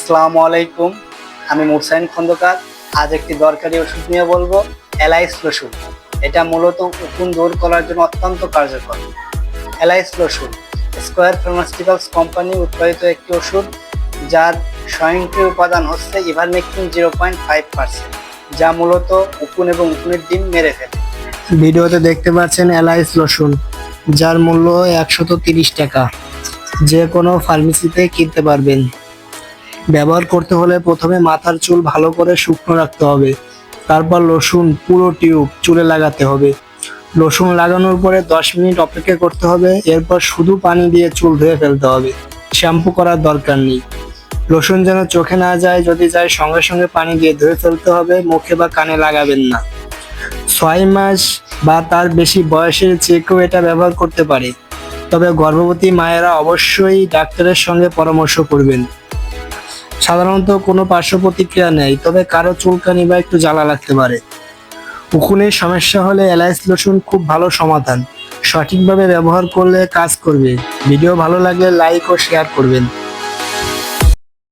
আসসালামু আলাইকুম। আমি মুরসাইন খন্দকার। আজ একটি দরকারি ওষুধ নিয়ে বলবো, এলাইস লোশন। এটা মূলত উকুন দূর করার জন্য অত্যন্ত কার্যকর। এলাইস লোশন স্কয়ার ফার্মাসিউটিক্যালস কোম্পানি উৎপাদিত একটি ওষুধ, যার স্বয়ংক্রিয় উপাদান হচ্ছে ইভারমেকটিন 0.5%, যা মূলত উকুন এবং উকুনের ডিম মেরে ফেলে। ভিডিওতে দেখতে পাচ্ছেন এলাইস লোশন, যার মূল্য 130 টাকা। যে কোনো ফার্মেসিতে কিনতে পারবেন। ব্যবহার করতে হলে প্রথমে মাথার চুল ভালো করে শুকনো রাখতে হবে। তারপর লোশন পুরো টিউব চুলে লাগাতে হবে। লোশন লাগানোর পরে 10 মিনিট অপেক্ষা করতে হবে। এরপর শুধু পানি দিয়ে চুল ধুয়ে ফেলতে হবে, শ্যাম্পু করার দরকার নেই। লোশন যেন চোখে না যায়, যদি যায় সঙ্গে সঙ্গে পানি দিয়ে ধুয়ে ফেলতে হবে। মুখে বা কানে লাগাবেন না। 6 মাস বা তার বেশি বয়সের যে কেউ এটা ব্যবহার করতে পারে, তবে গর্ভবতী মায়েরা অবশ্যই ডাক্তারের সঙ্গে পরামর্শ করবেন। সাধারণত কোনো পার্শ্ব প্রতিক্রিয়া নেই, তবে কারো চুলকানি বা একটু জ্বালা লাগতে পারে। উকুনের সমস্যা হলে এলাইস লোশন খুব ভালো সমাধান। সঠিকভাবে ব্যবহার করলে কাজ করবে। ভিডিও ভালো লাগলে লাইক ও শেয়ার করবেন।